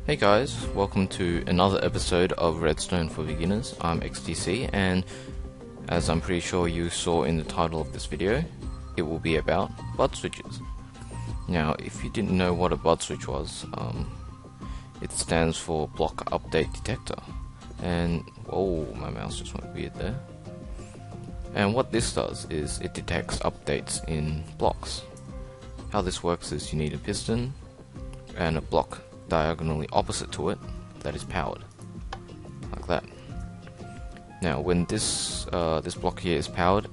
Hey guys, welcome to another episode of Redstone for Beginners. I'm XTC, and as I'm pretty sure you saw in the title of this video, it will be about bud switches. Now, if you didn't know what a bud switch was, it stands for block update detector. And whoa, my mouse just went weird there. And what this does is it detects updates in blocks. How this works is you need a piston and a block diagonally opposite to it that is powered, like that. Now, when this block here is powered,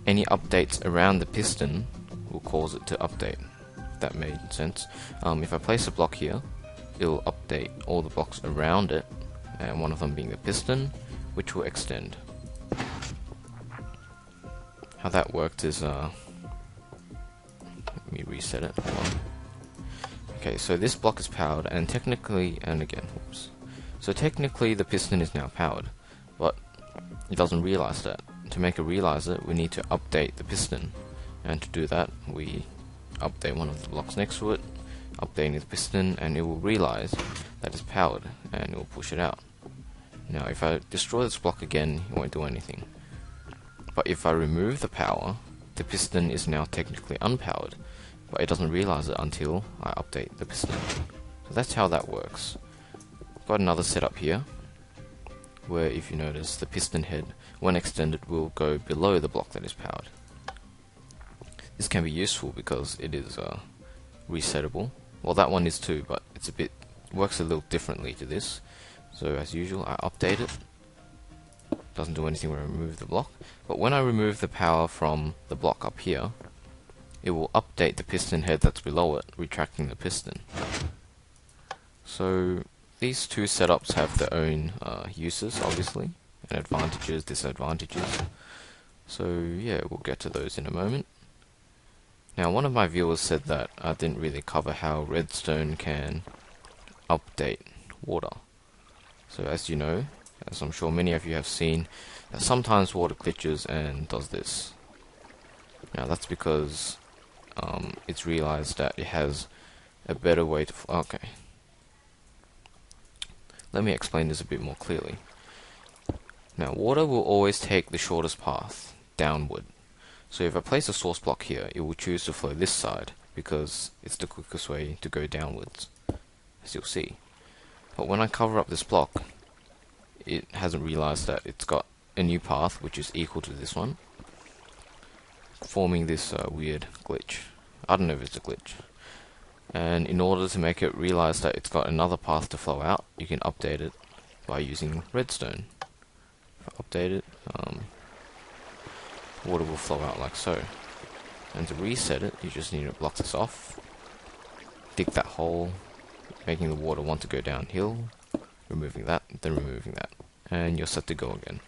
any updates around the piston will cause it to update. If that made sense. If I place a block here, it will update all the blocks around it, and one of them being the piston, which will extend. How that worked is, let me reset it. Hold on. Okay, so this block is powered, and technically, so technically the piston is now powered, but it doesn't realize that. To make it realize it, we need to update the piston, and to do that, we update one of the blocks next to it, updating the piston, and it will realize that it's powered, and it will push it out. Now, if I destroy this block again, it won't do anything. But if I remove the power, the piston is now technically unpowered, but it doesn't realize it until I update the piston. So that's how that works. I've got another setup here, where if you notice, the piston head, when extended, will go below the block that is powered. This can be useful because it is resettable. Well, that one is too, but works a little differently to this. So as usual, I update it. Doesn't do anything when I remove the block, but when I remove the power from the block up here, it will update the piston head that's below it, retracting the piston. So these two setups have their own uses, obviously, and advantages, disadvantages. So yeah, we'll get to those in a moment. Now, one of my viewers said that I didn't really cover how Redstone can update water. So as you know, as I'm sure many of you have seen, that sometimes water glitches and does this. Now that's because it's realized that it has a better way to okay. Let me explain this a bit more clearly. Now, water will always take the shortest path, downward. So if I place a source block here, it will choose to flow this side, because it's the quickest way to go downwards, as you'll see. But when I cover up this block, it hasn't realized that it's got a new path, which is equal to this one, forming this weird glitch. I don't know if it's a glitch. And in order to make it realize that it's got another path to flow out, you can update it by using redstone. If I update it, water will flow out like so. And to reset it, you just need to block this off, dig that hole, making the water want to go downhill, removing that, then removing that, and you're set to go again.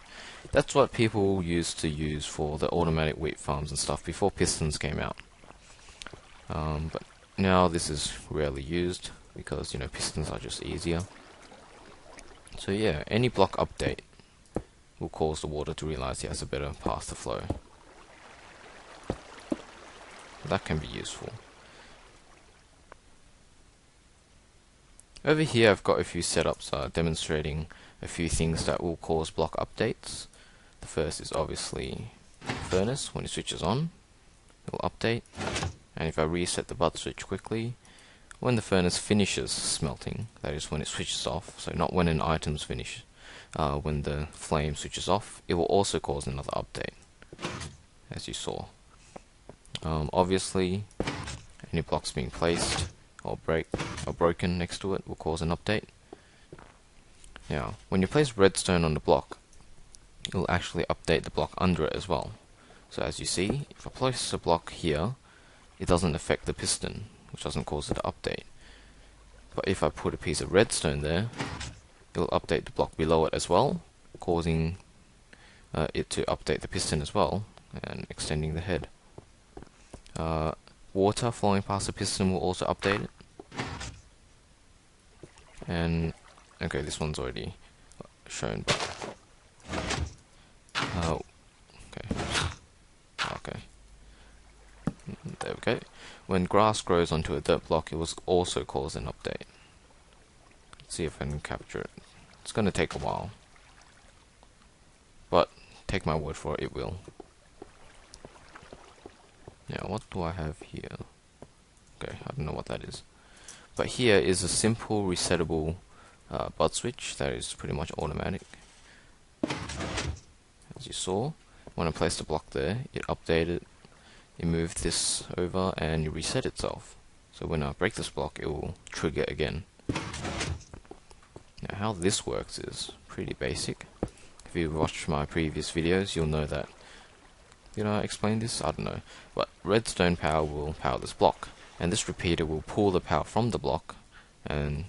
That's what people used to use for the automatic wheat farms and stuff before pistons came out. But now this is rarely used because, you know, pistons are just easier. So yeah, any block update will cause the water to realize it has a better path to flow. That can be useful. Over here I've got a few setups demonstrating a few things that will cause block updates. The first is obviously the furnace. When it switches on, it will update. And if I reset the bud switch quickly, when the furnace finishes smelting, that is when it switches off, so not when an item's finished, when the flame switches off, it will also cause another update, as you saw. Obviously, any blocks being placed or broken next to it will cause an update. Now, when you place redstone on the block, it will actually update the block under it as well. So as you see, if I place a block here, it doesn't affect the piston, which doesn't cause it to update. But if I put a piece of redstone there, it will update the block below it as well, causing it to update the piston as well, and extending the head. Water flowing past the piston will also update it. And okay, this one's already shown, but okay. There we go. When grass grows onto a dirt block, it will also cause an update. Let's see if I can capture it. It's going to take a while, but take my word for it, it will. Now, what do I have here? Okay, I don't know what that is. But here is a simple resettable bud switch that is pretty much automatic. As you saw, when I placed the block there, it updated, it moved this over, and it reset itself. So when I break this block, it will trigger again. Now, how this works is pretty basic. If you watched my previous videos, you'll know that. Did I explain this? I don't know. But redstone power will power this block, and this repeater will pull the power from the block and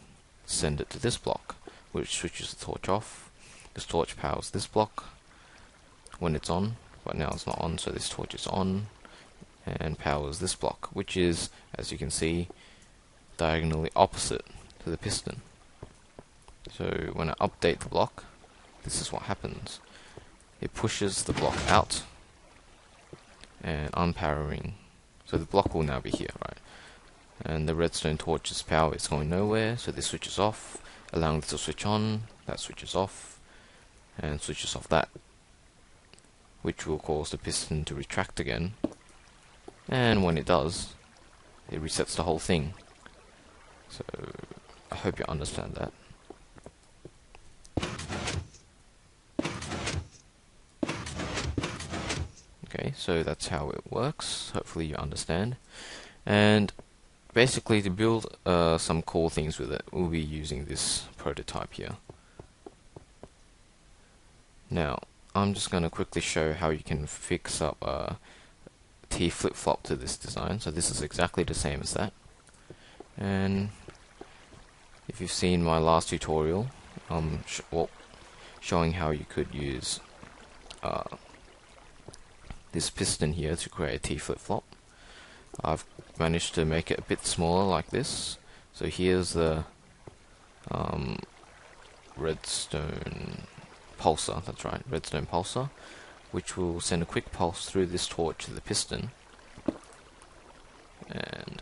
send it to this block, which switches the torch off. This torch powers this block when it's on, but now it's not on, so this torch is on and powers this block, which is, as you can see, diagonally opposite to the piston. So when I update the block, this is what happens. It pushes the block out and unpowering. So the block will now be here, right? And the redstone torch's power is going nowhere, so this switches off, allowing this to switch on, that switches off, and switches off that, which will cause the piston to retract again. And when it does, it resets the whole thing. So I hope you understand that. Okay, so that's how it works. Hopefully you understand. And basically, to build some cool things with it, we'll be using this prototype here. Now, I'm just going to quickly show how you can fix up a T flip-flop to this design. So this is exactly the same as that. And if you've seen my last tutorial, showing how you could use this piston here to create a T flip-flop, I've managed to make it a bit smaller like this. So here's the redstone pulsar, that's right, redstone pulsar, which will send a quick pulse through this torch to the piston. And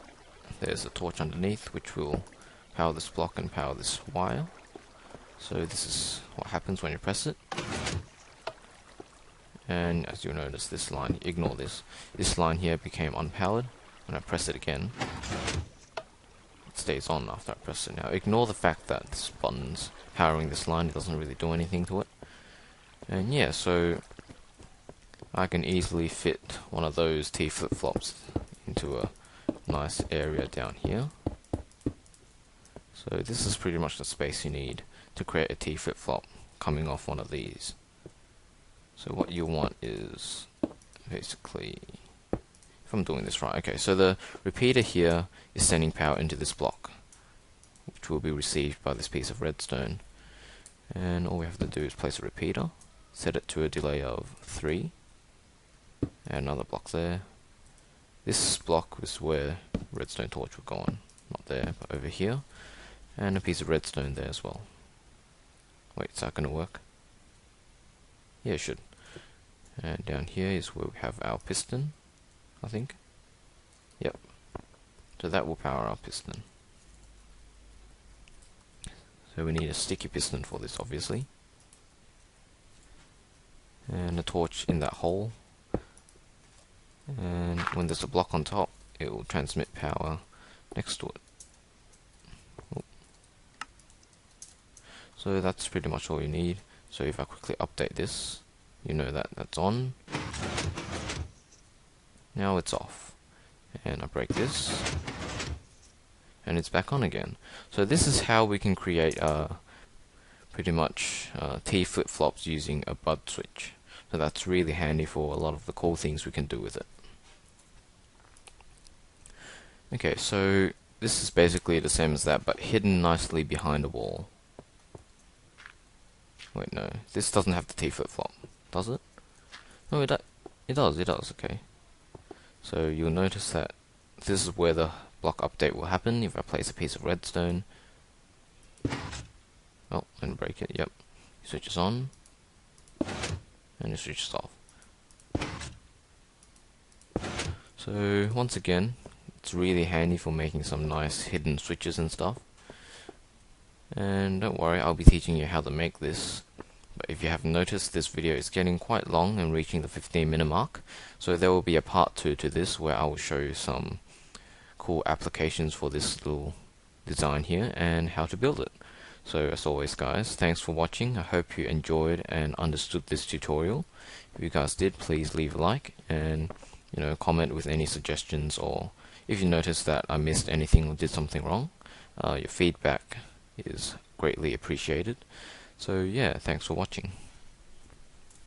there's a torch underneath which will power this block and power this wire. So this is what happens when you press it. And as you'll notice, this line, ignore this, this line here became unpowered. When I press it again, it stays on after I press it. Now ignore the fact that this button's powering this line, it doesn't really do anything to it. And yeah, so I can easily fit one of those T flip-flops into a nice area down here. So this is pretty much the space you need to create a T flip-flop coming off one of these. So what you want is basically, if I'm doing this right, okay, so the repeater here is sending power into this block, which will be received by this piece of redstone. And all we have to do is place a repeater, set it to a delay of 3, and another block there. This block is where redstone torch will go on, not there, but over here, and a piece of redstone there as well. Wait, is that going to work? Yeah, it should. And down here is where we have our piston, I think. Yep. So that will power our piston. So we need a sticky piston for this, obviously. And a torch in that hole. And when there's a block on top, it will transmit power next to it. Oh. So that's pretty much all you need. So if I quickly update this, you know that that's on. Now it's off. And I break this, and it's back on again. So this is how we can create pretty much T flip-flops using a bud switch. So that's really handy for a lot of the cool things we can do with it. Okay, so this is basically the same as that, but hidden nicely behind a wall. Wait, no, this doesn't have the T flip-flop, does it? No, it does, okay. So you'll notice that this is where the block update will happen if I place a piece of redstone. Oh, and break it, yep. It switches on, and it switches off. So once again, it's really handy for making some nice hidden switches and stuff. And don't worry, I'll be teaching you how to make this. But if you haven't noticed, this video is getting quite long and reaching the 15-minute mark, so there will be a part 2 to this where I will show you some cool applications for this little design here and how to build it. So as always guys, thanks for watching. I hope you enjoyed and understood this tutorial. If you guys did, please leave a like and comment with any suggestions, or if you notice that I missed anything or did something wrong. Your feedback is greatly appreciated. So yeah, thanks for watching.